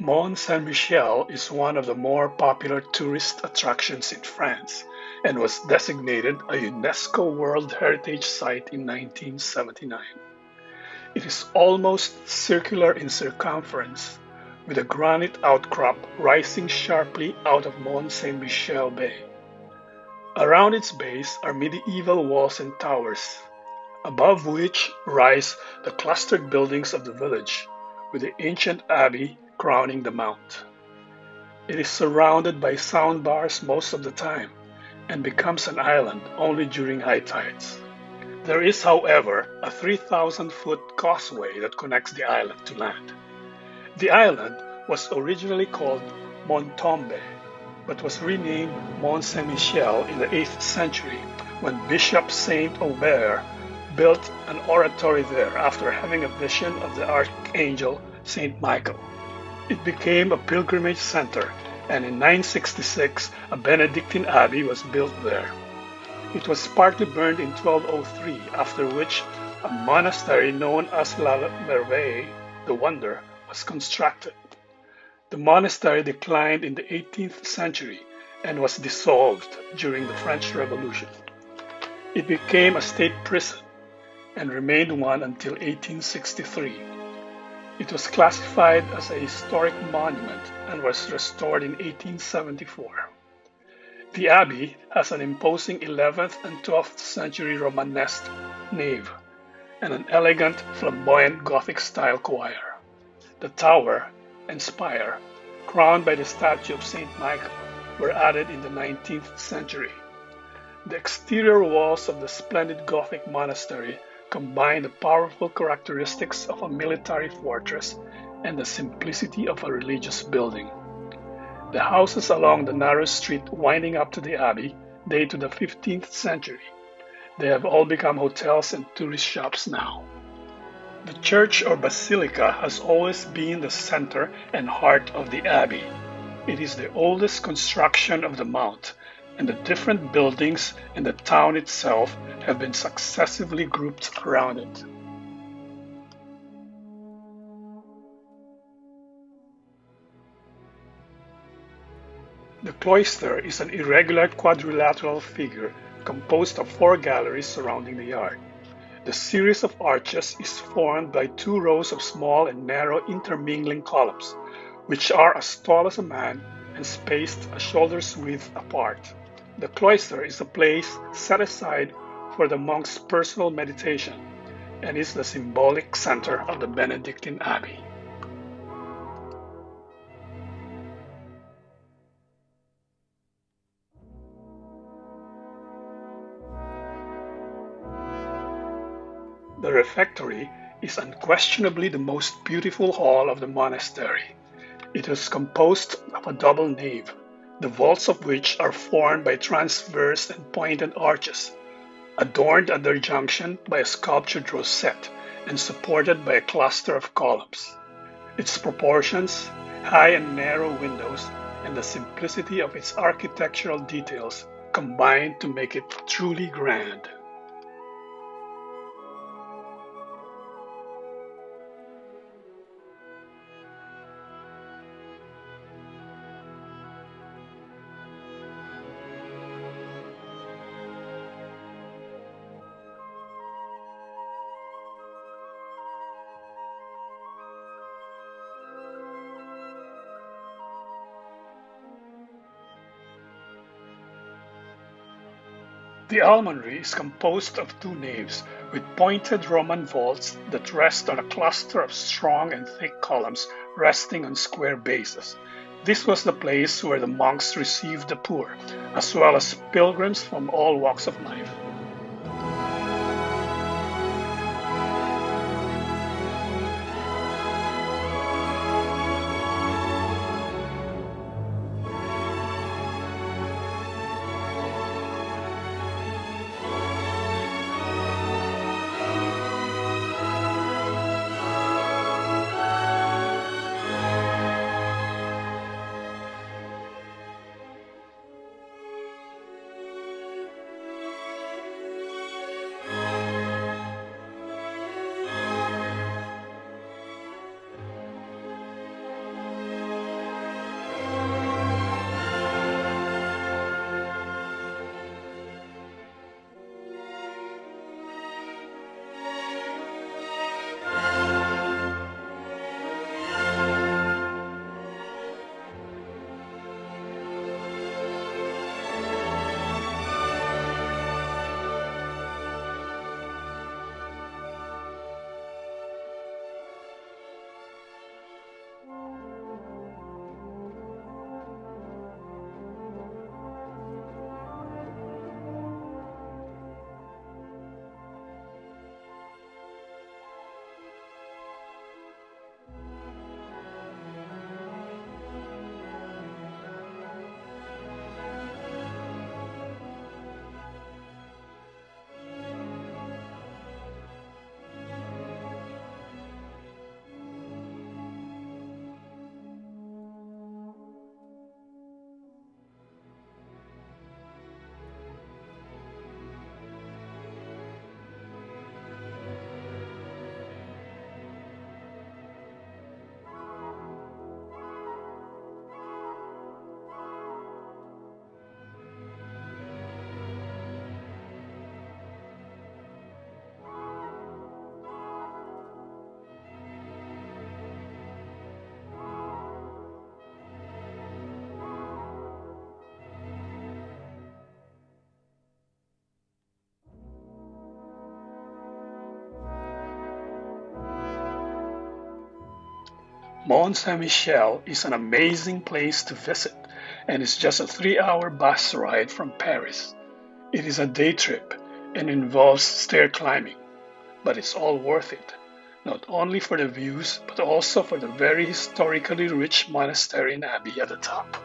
Mont-Saint-Michel is one of the more popular tourist attractions in France and was designated a UNESCO World Heritage Site in 1979. It is almost circular in circumference, with a granite outcrop rising sharply out of Mont-Saint-Michel Bay. Around its base are medieval walls and towers, above which rise the clustered buildings of the village, with the ancient abbey crowning the mount. It is surrounded by sandbars most of the time and becomes an island only during high tides. There is, however, a 3,000-foot causeway that connects the island to land. The island was originally called Montombe, but was renamed Mont-Saint-Michel in the 8th century when Bishop Saint Aubert built an oratory there after having a vision of the archangel Saint Michael. It became a pilgrimage center, and in 966 a Benedictine abbey was built there. It was partly burned in 1203, after which a monastery known as La Merveille, the Wonder, was constructed. The monastery declined in the 18th century and was dissolved during the French Revolution. It became a state prison and remained one until 1863. It was classified as a historic monument and was restored in 1874. The abbey has an imposing 11th and 12th century Romanesque nave and an elegant, flamboyant Gothic-style choir. The tower and spire, crowned by the statue of Saint Michael, were added in the 19th century. The exterior walls of the splendid Gothic monastery combine the powerful characteristics of a military fortress and the simplicity of a religious building. The houses along the narrow street winding up to the abbey date to the 15th century. They have all become hotels and tourist shops now. The church or basilica has always been the center and heart of the abbey. It is the oldest construction of the mount, and the different buildings and the town itself have been successively grouped around it. The cloister is an irregular quadrilateral figure composed of four galleries surrounding the yard. The series of arches is formed by two rows of small and narrow intermingling columns, which are as tall as a man and spaced a shoulder's width apart. The cloister is a place set aside for the monk's personal meditation and is the symbolic center of the Benedictine Abbey. The refectory is unquestionably the most beautiful hall of the monastery. It is composed of a double nave, the vaults of which are formed by transverse and pointed arches, adorned at their junction by a sculptured rosette and supported by a cluster of columns. Its proportions, high and narrow windows, and the simplicity of its architectural details combine to make it truly grand. The almonry is composed of two naves with pointed Roman vaults that rest on a cluster of strong and thick columns resting on square bases. This was the place where the monks received the poor, as well as pilgrims from all walks of life. Mont-Saint-Michel is an amazing place to visit and is just a 3-hour bus ride from Paris. It is a day trip and involves stair climbing, but it's all worth it, not only for the views but also for the very historically rich monastery and abbey at the top.